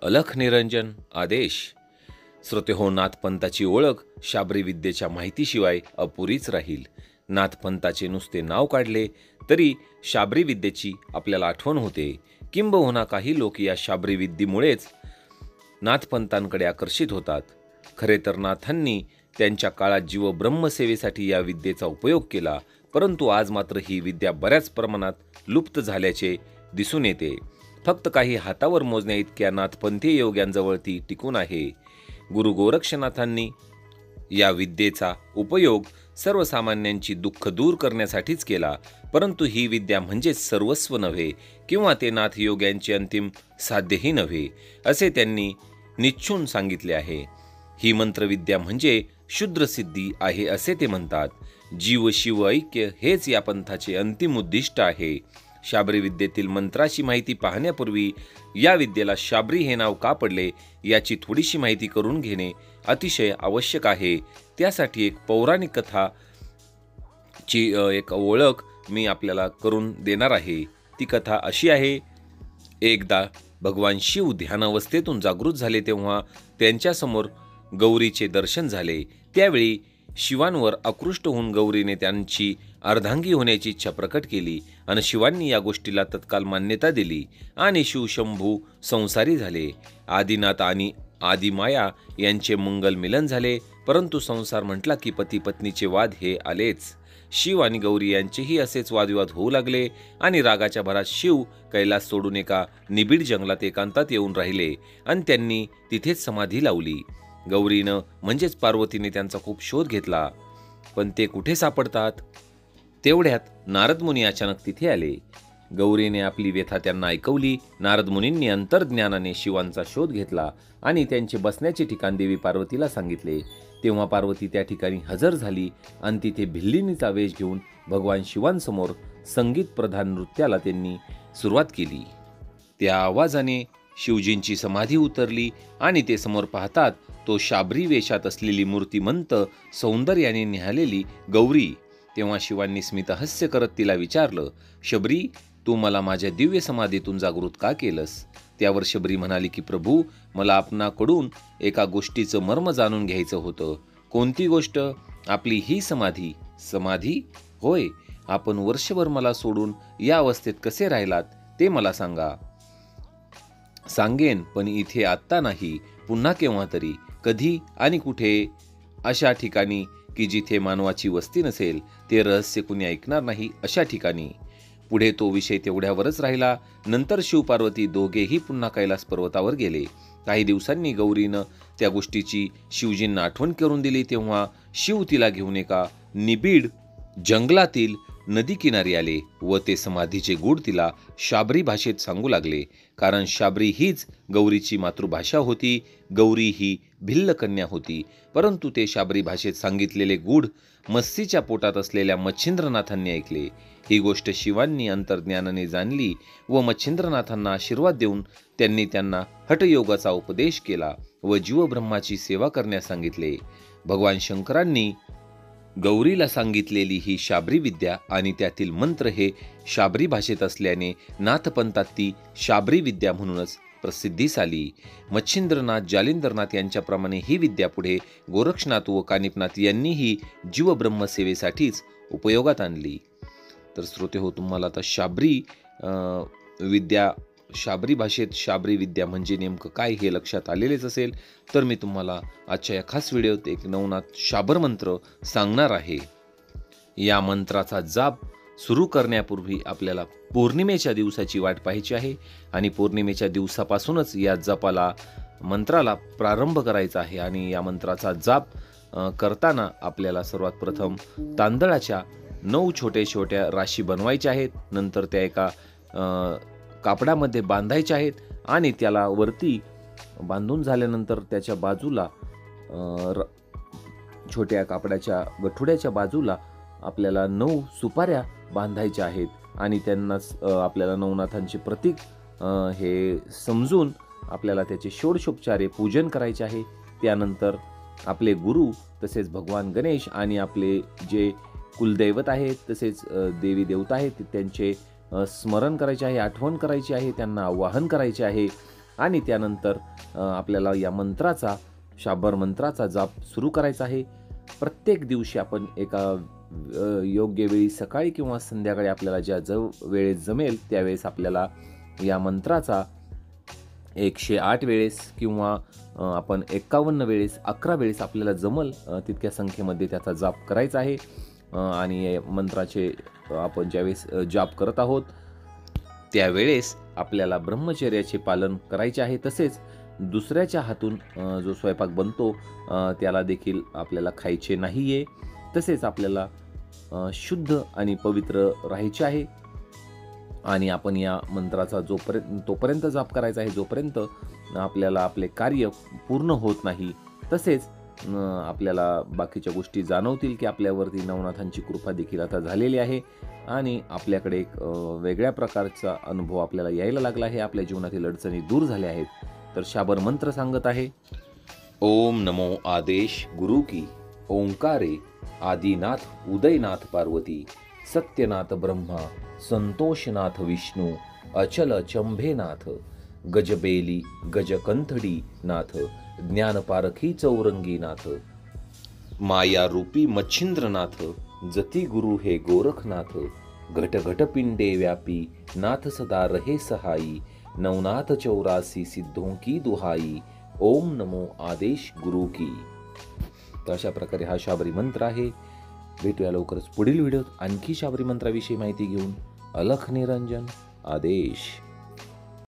अलख निरंजन आदेश. श्रोतेहो, नाथपंथाची ओळख शाबरी विद्येच्या माहितीशिवाय अपुरीच राहील. नाथपंथाचे नुसते नाव काढले तरी शाबरी विद्येची आपल्याला आठवण होते. किंबहुना काही लोक या शाबरी विद्येमुळेच नाथपंथांकडे आकर्षित होतात. खरे तर नाथांनी त्यांच्या काळात जीव ब्रह्मसेवेसाठी या विद्येचा उपयोग केला, परंतु आज मात्र ही विद्या बऱ्याच प्रमाणात लुप्त झाल्याचे दिसून येते. फक्त काही हातावर मोजण्या इतक्या नाथपंथीय योग्यांजवळ ती टिकून आहे. गुरु गोरक्षनाथांनी या विद्येचा उपयोग सर्वसामान्यांची दुःख दूर करण्यासाठीच केला, परंतु ही विद्या म्हणजेच सर्वस्व नव्हे किंवा ते नाथयोग्यांचे अंतिम साध्यही नव्हे असे त्यांनी निश्चून सांगितले आहे. ही मंत्रविद्या म्हणजे शुद्रसिद्धी आहे असे ते म्हणतात. जीव शिव ऐक्य हेच या पंथाचे अंतिम उद्दिष्ट आहे. शाबरी विद्येतील मंत्राची माहिती पाहण्यापूर्वी या विद्येला शाबरी हे नाव का पडले याची थोडीशी माहिती करून घेणे अतिशय आवश्यक आहे. त्यासाठी एक पौराणिक कथाची एक ओळख मी आपल्याला करून देणार आहे. ती कथा अशी आहे. एकदा भगवान शिव ध्यानावस्थेतून जागृत झाले तेव्हा त्यांच्यासमोर गौरीचे दर्शन झाले. त्यावेळी शिवांवर आकृष्ट होऊन गौरीने त्यांची अर्धांगी होण्याची इच्छा प्रकट केली आणि शिवांनी या गोष्टीला तत्काल मान्यता दिली आणि शिवशंभू संसारी झाले. आदिनाथ आणि आदिमाया यांचे मंगल मिलन झाले, परंतु संसार म्हटला की पती पत्नीचे वाद हे आलेच. शिव आणि गौरी यांचेही असेच वादविवाद होऊ लागले आणि रागाच्या भरात शिव कैलास सोडून एका निबिड जंगलात एकांतात येऊन राहिले आणि त्यांनी तिथेच समाधी लावली. गौरीनं म्हणजेच पार्वतीने त्यांचा खूप शोध घेतला, पण ते कुठे सापडतात. तेवढ्यात नारद मुनी अचानक तिथे आले. गौरीने आपली व्यथा त्यांना ऐकवली. नारद मुनींनी अंतर्ज्ञानाने शिवांचा शोध घेतला आणि त्यांचे बसण्याचे ठिकाण देवी पार्वतीला सांगितले. तेव्हा पार्वती त्या ठिकाणी हजर झाली आणि तिथे भिल्लिनीचा वेश घेऊन भगवान शिवांसमोर संगीत प्रधान नृत्याला त्यांनी सुरुवात केली. त्या आवाजाने शिवजींची समाधी उतरली आणि ते समोर पाहतात तो शाबरी वेशात असलेली मूर्तिमंत सौंदर्याने निहालेली गौरी. तेव्हा शिवांनी स्मितहास्य करत तिला विचारलं, शबरी, तू मला माझ्या दिव्य समाधीतून जागृत का केलंस? त्यावर शबरी म्हणाली की प्रभू, मला आपणाकडून एका गोष्टीचं मर्म जाणून घ्यायचं होतं. कोणती गोष्ट? आपली ही समाधी. समाधी? होय. आपण वर्षभर मला सोडून या अवस्थेत कसे राहिलात ते मला सांगा. सांगेन, पण इथे आत्ता नाही, पुन्हा केव्हा तरी. कधी आणि कुठे? अशा ठिकाणी की जिथे मानवाची वस्ती नसेल, ते रहस्य कुणी ऐकणार नाही अशा ठिकाणी. पुढे तो विषय तेवढ्यावरच राहिला. नंतर शिवपार्वती दोघेही पुन्हा कैलास पर्वतावर गेले. काही दिवसांनी गौरीनं त्या गोष्टीची शिवजींना आठवण करून दिली. तेव्हा शिव तिला घेऊन एका निबिड जंगलातील नदी किनारी आले व ते समाधीचे गूढ तिला शाबरी भाषेत सांगू लागले. कारण शाबरी हीच गौरीची मातृभाषा होती. गौरी ही भिल्ल कन्या होती, परंतु ते शाबरी भाषेत सांगितलेले गूढ मत्सीच्या पोटात असलेल्या मच्छिंद्रनाथांनी ऐकले. ही गोष्ट शिवांनी अंतर्ज्ञानाने जाणली व मच्छिंद्रनाथांना आशीर्वाद देऊन त्यांनी त्यांना हठयोगाचा उपदेश केला व जीवब्रह्माची सेवा करण्यास सांगितले. भगवान शंकरांनी गौरीला सांगितलेली ही शाबरी विद्या आणि त्यातील मंत्र हे शाबरी भाषेत असल्याने नाथपंथात ती शाबरी विद्या म्हणूनच प्रसिद्धीस आली. मच्छिंद्रनाथ, जालिंदरनाथ यांच्याप्रमाणे ही विद्या पुढे गोरक्षनाथ व कानिपनाथ यांनीही जीवब्रह्मसेवेसाठीच उपयोगात आणली. तर श्रोते हो, तुम्हाला आता शाबरी विद्या, शाबरी भाषेत शाबरी विद्या म्हणजे नेमकं काय हे लक्षात आलेलेच असेल. तर मी तुम्हाला आजच्या या खास व्हिडिओत एक नवनाथ शाबर मंत्र सांगणार आहे. या मंत्राचा जाप सुरू करण्यापूर्वी आपल्याला पौर्णिमेच्या दिवसाची वाट पाहायची आहे आणि पौर्णिमेच्या दिवसापासूनच या जपाला, मंत्राला प्रारंभ करायचा आहे. आणि या मंत्राचा जाप करताना आपल्याला सर्वात प्रथम तांदळाच्या 9 छोट्या छोट्या राशी बनवायच्या आहेत. नंतर त्या एका कापडामध्ये बांधायच्या आहेत आणि त्याला वरती बांधून झाल्यानंतर त्याच्या बाजूला छोट्या कापडाच्या गठुड्याच्या बाजूला आपल्याला 9 सुपाऱ्या बांधायच्या आहेत आणि त्यांनाच आपल्याला नवनाथांचे प्रतीक हे समजून आपल्याला त्याचे षोडशोपचारे पूजन करायचे आहे. त्यानंतर आपले गुरु तसेच भगवान गणेश आणि आपले जे कुलदैवत आहेत तसेच देवी देवता आहेत त्यांचे स्मरण करायचे आहे, आठवण करायची आहे, त्यांना आवाहन करायचे आहे आणि त्यानंतर आपल्याला या मंत्राचा शाबर मंत्राचा जाप सुरू करायचा आहे. प्रत्येक दिवशी आपण एका योग्य वेळी सकाळी किंवा संध्याकाळी आपल्याला ज्या वेळेस जमेल त्यावेळेस आपल्याला या मंत्राचा 108 वेळेस किंवा आपण 51 वेळेस 11 वेळेस आपल्याला जमल तितक्या संख्येमध्ये त्याचा जाप करायचा आहे. आणि मंत्राचे आपण ज्यावेळेस जाप करत आहोत त्यावेळेस आपल्याला ब्रह्मचर्याचे पालन करायचे आहे. तसेच दुसऱ्याच्या हातून जो स्वयंपाक बनतो त्याला देखील आपल्याला खायचे नाही आहे. तसेच आपल्याला शुद्ध आणि पवित्र राहायचे आहे. आणि आपण या मंत्राचा तोपर्यंत जाप करायचा आहे जोपर्यंत आपल्याला आपले कार्य पूर्ण होत नाही. तसेच आपल्याला बाकीच्या गोष्टी जाणवतील की आपल्यावरती नवनाथांची कृपा देखील आता झालेली आहे आणि आपल्याकडे एक वेगळ्या प्रकारचा अनुभव आपल्याला यायला लागला आहे. आपल्या जीवनातील अडचणी दूर झाल्या आहेत. तर शाबर मंत्र सांगत आहे. ओम नमो आदेश गुरु की ओंकारे आदिनाथ उदयनाथ पार्वती सत्यनाथ ब्रह्मा संतोषनाथ विष्णू अचल चंभेनाथ गजबेली गजकंथडी नाथ ज्ञानपारखी चौरंगीनाथ माया रूपी मच्छिंद्रनाथ जती गुरु हे गोरखनाथ घट घटपिंडे व्यापी नाथ सदा रहे सहाई नवनाथ 84 सिद्धों की दुहाई ओम नमो आदेश गुरु की. तर अशा प्रकारे हा शाबरी मंत्र आहे. भेटूया लवकरच पुढील व्हिडिओत आणखी शाबरी मंत्राविषयी माहिती घेऊन. अलख निरंजन आदेश.